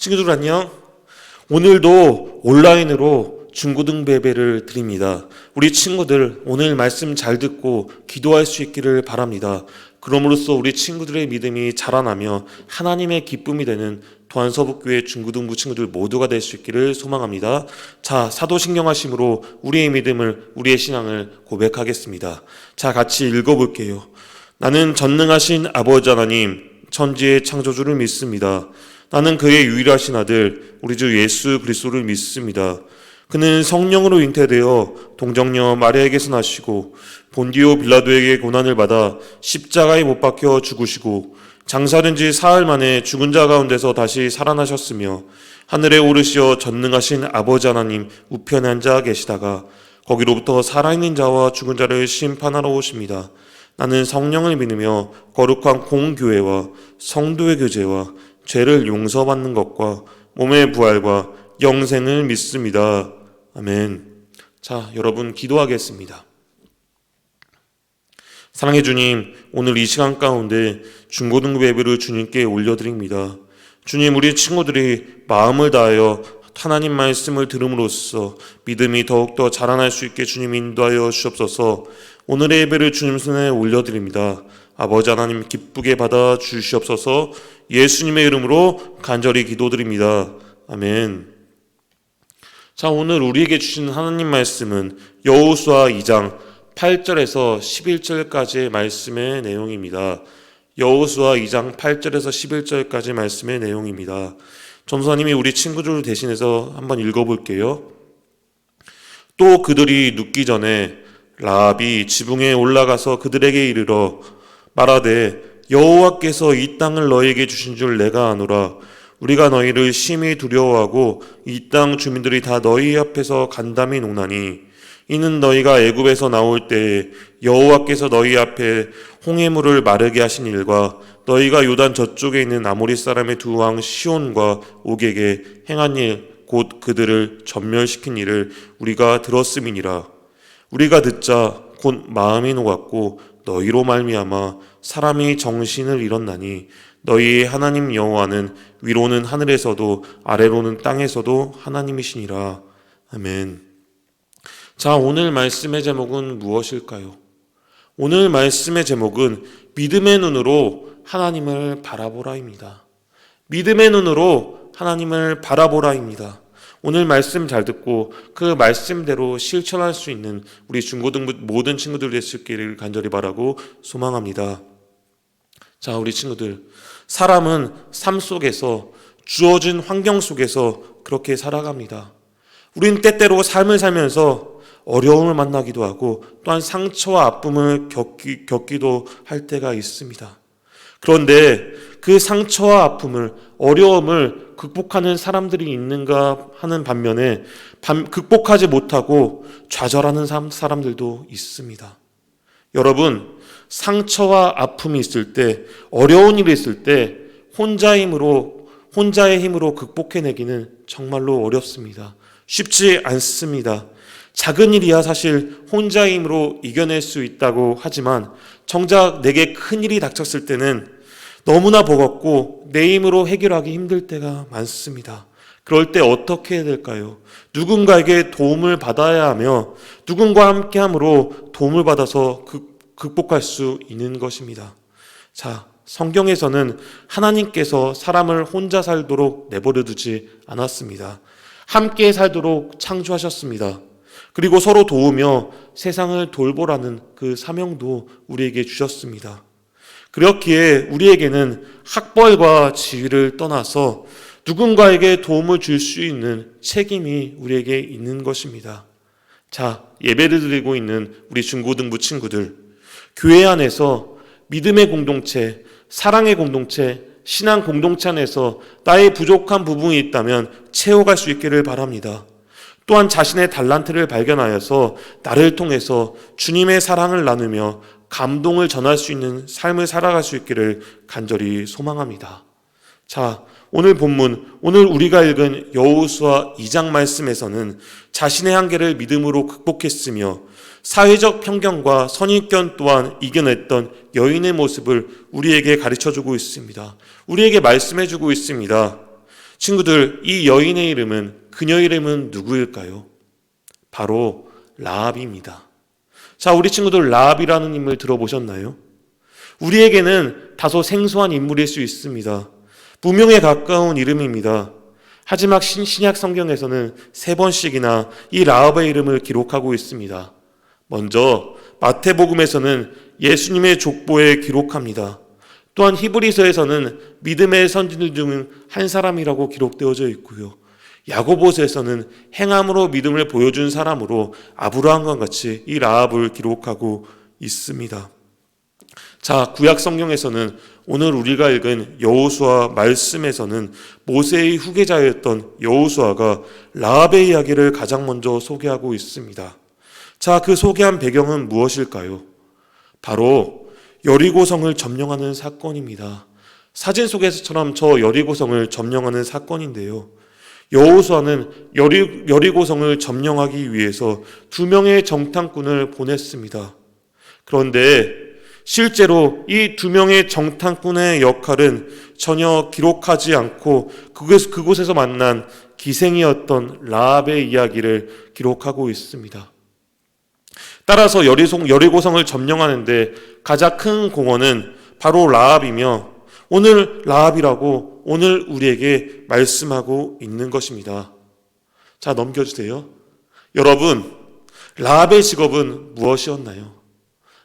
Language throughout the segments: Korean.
친구들 안녕. 오늘도 온라인으로 중고등 예배를 드립니다. 우리 친구들 오늘 말씀 잘 듣고 기도할 수 있기를 바랍니다. 그럼으로써 우리 친구들의 믿음이 자라나며 하나님의 기쁨이 되는 도안서북교회 중고등부 친구들 모두가 될 수 있기를 소망합니다. 자, 사도신경하심으로 우리의 믿음을, 우리의 신앙을 고백하겠습니다. 자, 같이 읽어볼게요. 나는 전능하신 아버지 하나님, 천지의 창조주를 믿습니다. 나는 그의 유일하신 아들 우리 주 예수 그리스도를 믿습니다. 그는 성령으로 잉태되어 동정녀 마리아에게서 나시고 본디오 빌라도에게 고난을 받아 십자가에 못 박혀 죽으시고 장사된 지 사흘 만에 죽은 자 가운데서 다시 살아나셨으며 하늘에 오르시어 전능하신 아버지 하나님 우편에 앉아 계시다가 거기로부터 살아있는 자와 죽은 자를 심판하러 오십니다. 나는 성령을 믿으며 거룩한 공교회와 성도의 교제와 죄를 용서받는 것과 몸의 부활과 영생을 믿습니다. 아멘. 자, 여러분 기도하겠습니다. 사랑의 주님, 오늘 이 시간 가운데 중고등부 예배를 주님께 올려드립니다. 주님, 우리 친구들이 마음을 다하여 하나님 말씀을 들음으로써 믿음이 더욱더 자라날 수 있게 주님 인도하여 주옵소서. 오늘의 예배를 주님 손에 올려드립니다. 아버지 하나님 기쁘게 받아 주시옵소서. 예수님의 이름으로 간절히 기도드립니다. 아멘. 자, 오늘 우리에게 주신 하나님 말씀은 여호수아 2장 8절에서 11절까지의 말씀의 내용입니다. 여호수아 2장 8절에서 11절까지 말씀의 내용입니다. 전도사님이 우리 친구들 대신해서 한번 읽어볼게요. 또 그들이 눕기 전에 라합이 지붕에 올라가서 그들에게 이르러 말하되 여호와께서 이 땅을 너희에게 주신 줄 내가 아노라. 우리가 너희를 심히 두려워하고 이 땅 주민들이 다 너희 앞에서 간담히 노나니 이는 너희가 애굽에서 나올 때에 여호와께서 너희 앞에 홍해물을 마르게 하신 일과 너희가 요단 저쪽에 있는 아모리 사람의 두 왕 시온과 옥에게 행한 일 곧 그들을 전멸시킨 일을 우리가 들었음이니라. 우리가 듣자 곧 마음이 녹았고 너희로 말미암아 사람이 정신을 잃었나니 너희의 하나님 여호와는 위로는 하늘에서도 아래로는 땅에서도 하나님이시니라. 아멘. 자, 오늘 말씀의 제목은 무엇일까요? 오늘 말씀의 제목은 믿음의 눈으로 하나님을 바라보라입니다. 믿음의 눈으로 하나님을 바라보라입니다. 오늘 말씀 잘 듣고 그 말씀대로 실천할 수 있는 우리 중고등부 모든 친구들 되시기를 간절히 바라고 소망합니다. 자, 우리 친구들, 사람은 삶 속에서 주어진 환경 속에서 그렇게 살아갑니다. 우린 때때로 삶을 살면서 어려움을 만나기도 하고 또한 상처와 아픔을 겪기도 할 때가 있습니다. 그런데 그 상처와 아픔을, 어려움을 극복하는 사람들이 있는가 하는 반면에 극복하지 못하고 좌절하는 사람들도 있습니다. 여러분, 상처와 아픔이 있을 때, 어려운 일이 있을 때 혼자의 힘으로 극복해내기는 정말로 어렵습니다. 쉽지 않습니다. 작은 일이야 사실 혼자의 힘으로 이겨낼 수 있다고 하지만 정작 내게 큰 일이 닥쳤을 때는 너무나 버겁고 내 힘으로 해결하기 힘들 때가 많습니다. 그럴 때 어떻게 해야 될까요? 누군가에게 도움을 받아야 하며 누군가와 함께함으로 도움을 받아서 극복할 수 있는 것입니다. 자, 성경에서는 하나님께서 사람을 혼자 살도록 내버려 두지 않았습니다. 함께 살도록 창조하셨습니다. 그리고 서로 도우며 세상을 돌보라는 그 사명도 우리에게 주셨습니다. 그렇기에 우리에게는 학벌과 지위를 떠나서 누군가에게 도움을 줄 수 있는 책임이 우리에게 있는 것입니다. 자, 예배를 드리고 있는 우리 중고등부 친구들, 교회 안에서 믿음의 공동체, 사랑의 공동체, 신앙 공동체 안에서 나의 부족한 부분이 있다면 채워갈 수 있기를 바랍니다. 또한 자신의 달란트를 발견하여서 나를 통해서 주님의 사랑을 나누며 감동을 전할 수 있는 삶을 살아갈 수 있기를 간절히 소망합니다. 자, 오늘 본문, 오늘 우리가 읽은 여호수아 2장 말씀에서는 자신의 한계를 믿음으로 극복했으며 사회적 편견과 선입견 또한 이겨냈던 여인의 모습을 우리에게 가르쳐주고 있습니다. 우리에게 말씀해주고 있습니다. 친구들, 이 여인의 이름은, 그녀의 이름은 누구일까요? 바로 라합입니다. 자, 우리 친구들 라합이라는 인물 들어보셨나요? 우리에게는 다소 생소한 인물일 수 있습니다. 무명에 가까운 이름입니다. 하지만 신약 성경에서는 3번씩이나 이 라합의 이름을 기록하고 있습니다. 먼저 마태복음에서는 예수님의 족보에 기록합니다. 또한 히브리서에서는 믿음의 선진들 중 한 사람이라고 기록되어져 있고요. 야고보서에서는 행함으로 믿음을 보여준 사람으로 아브라함과 같이 이 라합을 기록하고 있습니다. 자, 구약 성경에서는 오늘 우리가 읽은 여호수아 말씀에서는 모세의 후계자였던 여호수아가 라합의 이야기를 가장 먼저 소개하고 있습니다. 자, 그 소개한 배경은 무엇일까요? 바로 여리고성을 점령하는 사건입니다. 사진 속에서처럼 저 여리고성을 점령하는 사건인데요. 여호수아는 여리고성을 점령하기 위해서 2명의 정탐꾼을 보냈습니다. 그런데 실제로 이 2명의 정탐꾼의 역할은 전혀 기록하지 않고 그곳에서 만난 기생이었던 라합의 이야기를 기록하고 있습니다. 따라서 여리고성을 점령하는데 가장 큰 공헌은 바로 라합이며 오늘 라합이라고 오늘 우리에게 말씀하고 있는 것입니다. 자, 넘겨주세요. 여러분, 라합의 직업은 무엇이었나요?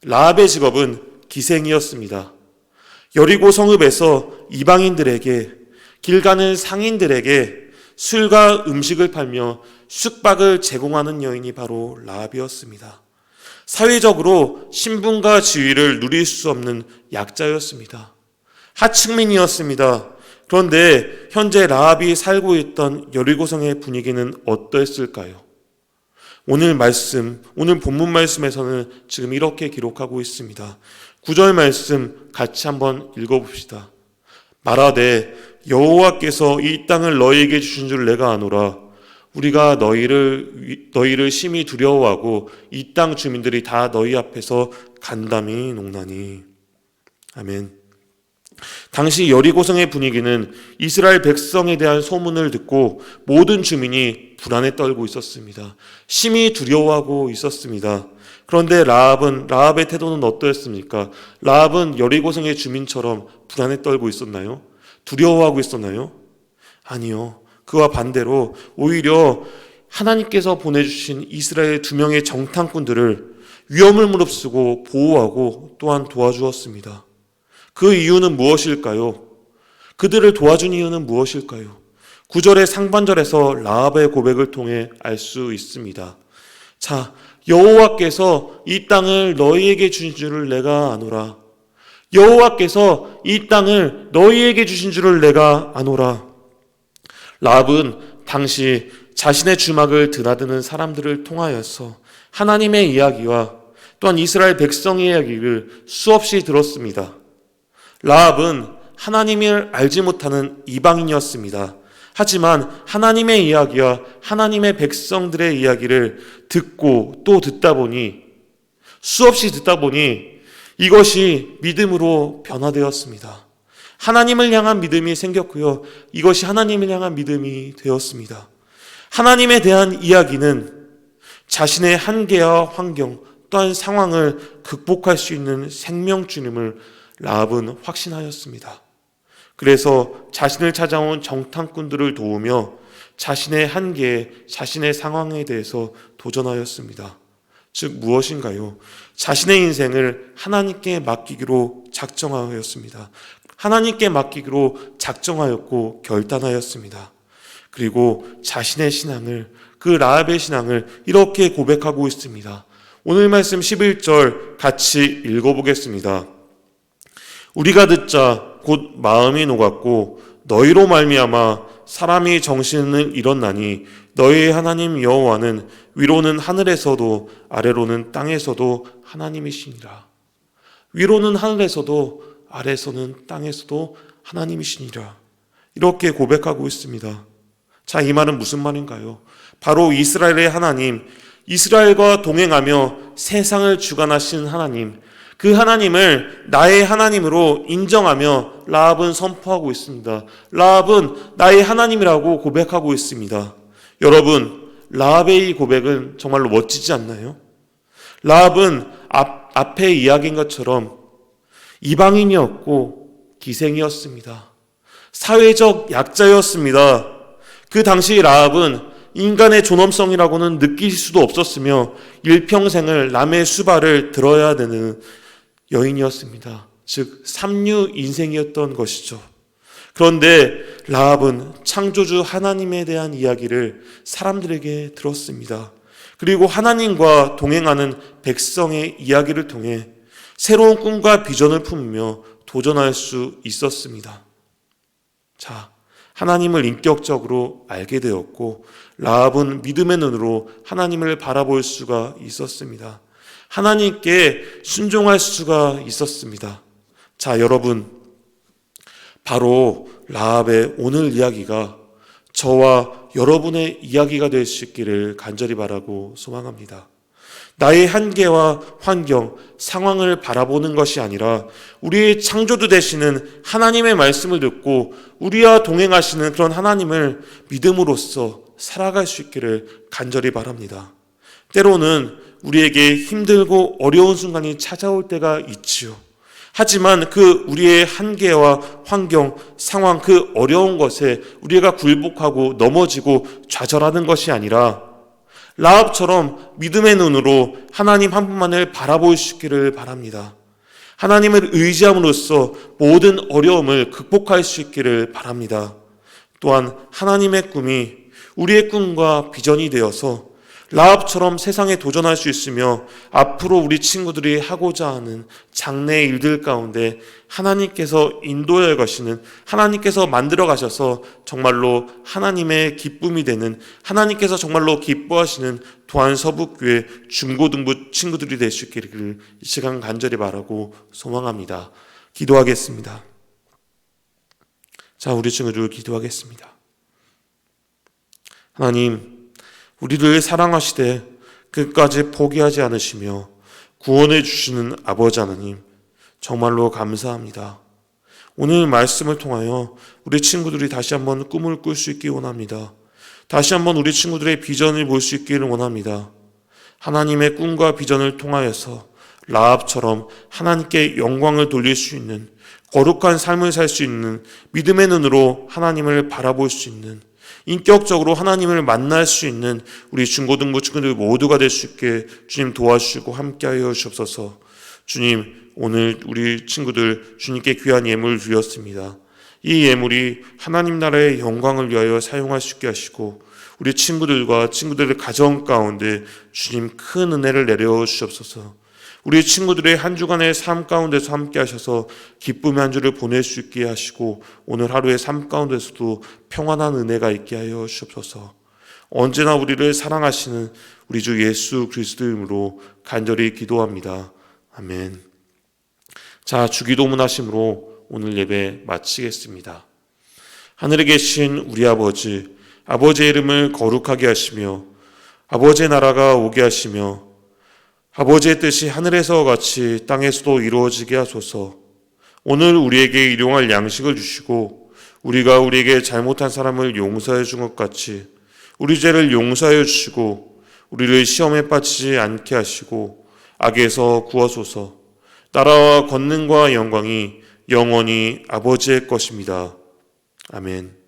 라합의 직업은 기생이었습니다. 여리고 성읍에서 이방인들에게, 길 가는 상인들에게 술과 음식을 팔며 숙박을 제공하는 여인이 바로 라합이었습니다. 사회적으로 신분과 지위를 누릴 수 없는 약자였습니다. 하층민이었습니다. 그런데 현재 라합이 살고 있던 여리고성의 분위기는 어떠했을까요? 오늘 본문 말씀에서는 지금 이렇게 기록하고 있습니다. 9절 말씀 같이 한번 읽어봅시다. 말하되 여호와께서 이 땅을 너희에게 주신 줄 내가 아노라. 우리가 너희를 심히 두려워하고 이 땅 주민들이 다 너희 앞에서 간담이 녹나니. 아멘. 당시 여리고성의 분위기는 이스라엘 백성에 대한 소문을 듣고 모든 주민이 불안에 떨고 있었습니다. 심히 두려워하고 있었습니다. 그런데 라합의 태도는 어떠했습니까? 라합은 여리고성의 주민처럼 불안에 떨고 있었나요? 두려워하고 있었나요? 아니요. 그와 반대로 오히려 하나님께서 보내주신 이스라엘 2명의 정탐꾼들을 위험을 무릅쓰고 보호하고 또한 도와주었습니다. 그 이유는 무엇일까요? 그들을 도와준 이유는 무엇일까요? 9절의 상반절에서 라합의 고백을 통해 알 수 있습니다. 자, 여호와께서 이 땅을 너희에게 주신 줄을 내가 아노라. 여호와께서 이 땅을 너희에게 주신 줄을 내가 아노라. 라합은 당시 자신의 주막을 드나드는 사람들을 통하여서 하나님의 이야기와 또한 이스라엘 백성의 이야기를 수없이 들었습니다. 라합은 하나님을 알지 못하는 이방인이었습니다. 하지만 하나님의 이야기와 하나님의 백성들의 이야기를 듣고 또 수없이 듣다 보니 이것이 믿음으로 변화되었습니다. 하나님을 향한 믿음이 생겼고요. 이것이 하나님을 향한 믿음이 되었습니다. 하나님에 대한 이야기는 자신의 한계와 환경 또한 상황을 극복할 수 있는 생명주님을 라합은 확신하였습니다. 그래서 자신을 찾아온 정탐꾼들을 도우며 자신의 한계, 자신의 상황에 대해서 도전하였습니다. 즉 무엇인가요? 자신의 인생을 하나님께 맡기기로 작정하였습니다. 하나님께 맡기기로 작정하였고 결단하였습니다. 그리고 자신의 신앙을, 그 라합의 신앙을 이렇게 고백하고 있습니다. 오늘 말씀 11절 같이 읽어보겠습니다. 우리가 듣자 곧 마음이 녹았고 너희로 말미암아 사람이 정신을 잃었나니 너희의 하나님 여호와는 위로는 하늘에서도 아래로는 땅에서도 하나님이시니라. 위로는 하늘에서도 아래서는 땅에서도 하나님이시니라. 이렇게 고백하고 있습니다. 자, 이 말은 무슨 말인가요? 바로 이스라엘의 하나님, 이스라엘과 동행하며 세상을 주관하신 하나님, 그 하나님을 나의 하나님으로 인정하며 라합은 선포하고 있습니다. 라합은 나의 하나님이라고 고백하고 있습니다. 여러분, 라합의 이 고백은 정말로 멋지지 않나요? 라합은 앞에 이야기인 것처럼 이방인이었고 기생이었습니다. 사회적 약자였습니다. 그 당시 라합은 인간의 존엄성이라고는 느낄 수도 없었으며 일평생을 남의 수발을 들어야 되는 여인이었습니다. 즉 삼류 인생이었던 것이죠. 그런데 라합은 창조주 하나님에 대한 이야기를 사람들에게 들었습니다. 그리고 하나님과 동행하는 백성의 이야기를 통해 새로운 꿈과 비전을 품으며 도전할 수 있었습니다. 자, 하나님을 인격적으로 알게 되었고 라합은 믿음의 눈으로 하나님을 바라볼 수가 있었습니다. 하나님께 순종할 수가 있었습니다. 자, 여러분, 바로 라합의 오늘 이야기가 저와 여러분의 이야기가 될 수 있기를 간절히 바라고 소망합니다. 나의 한계와 환경, 상황을 바라보는 것이 아니라 우리의 창조주 되시는 하나님의 말씀을 듣고 우리와 동행하시는 그런 하나님을 믿음으로써 살아갈 수 있기를 간절히 바랍니다. 때로는 우리에게 힘들고 어려운 순간이 찾아올 때가 있지요. 하지만 그 우리의 한계와 환경, 상황, 그 어려운 것에 우리가 굴복하고 넘어지고 좌절하는 것이 아니라 라합처럼 믿음의 눈으로 하나님 한 분만을 바라볼 수 있기를 바랍니다. 하나님을 의지함으로써 모든 어려움을 극복할 수 있기를 바랍니다. 또한 하나님의 꿈이 우리의 꿈과 비전이 되어서 라합처럼 세상에 도전할 수 있으며 앞으로 우리 친구들이 하고자 하는 장래의 일들 가운데 하나님께서 인도해 가시는, 하나님께서 만들어 가셔서 정말로 하나님의 기쁨이 되는, 하나님께서 정말로 기뻐하시는 도안서북교회 중고등부 친구들이 될 수 있기를 이 시간 간절히 바라고 소망합니다. 기도하겠습니다. 자, 우리 친구들 기도하겠습니다. 하나님, 우리를 사랑하시되 끝까지 포기하지 않으시며 구원해 주시는 아버지 하나님, 정말로 감사합니다. 오늘 말씀을 통하여 우리 친구들이 다시 한번 꿈을 꿀 수 있길 원합니다. 다시 한번 우리 친구들의 비전을 볼 수 있기를 원합니다. 하나님의 꿈과 비전을 통하여서 라합처럼 하나님께 영광을 돌릴 수 있는, 거룩한 삶을 살 수 있는, 믿음의 눈으로 하나님을 바라볼 수 있는, 인격적으로 하나님을 만날 수 있는 우리 중고등부 친구들 모두가 될 수 있게 주님 도와주시고 함께하여 주옵소서. 주님, 오늘 우리 친구들 주님께 귀한 예물을 드렸습니다. 이 예물이 하나님 나라의 영광을 위하여 사용할 수 있게 하시고 우리 친구들과 친구들의 가정 가운데 주님 큰 은혜를 내려 주옵소서. 우리 친구들의 한 주간의 삶 가운데서 함께 하셔서 기쁨의 한 주를 보낼 수 있게 하시고 오늘 하루의 삶 가운데서도 평안한 은혜가 있게 하여 주옵소서. 언제나 우리를 사랑하시는 우리 주 예수 그리스도 이름으로 간절히 기도합니다. 아멘. 자, 주기도문 하심으로 오늘 예배 마치겠습니다. 하늘에 계신 우리 아버지, 아버지의 이름을 거룩하게 하시며 아버지의 나라가 오게 하시며 아버지의 뜻이 하늘에서 같이 땅에서도 이루어지게 하소서. 오늘 우리에게 일용할 양식을 주시고 우리가 우리에게 잘못한 사람을 용서해 준 것 같이 우리 죄를 용서해 주시고 우리를 시험에 빠지지 않게 하시고 악에서 구하소서. 나라와 권능과 영광이 영원히 아버지의 것입니다. 아멘.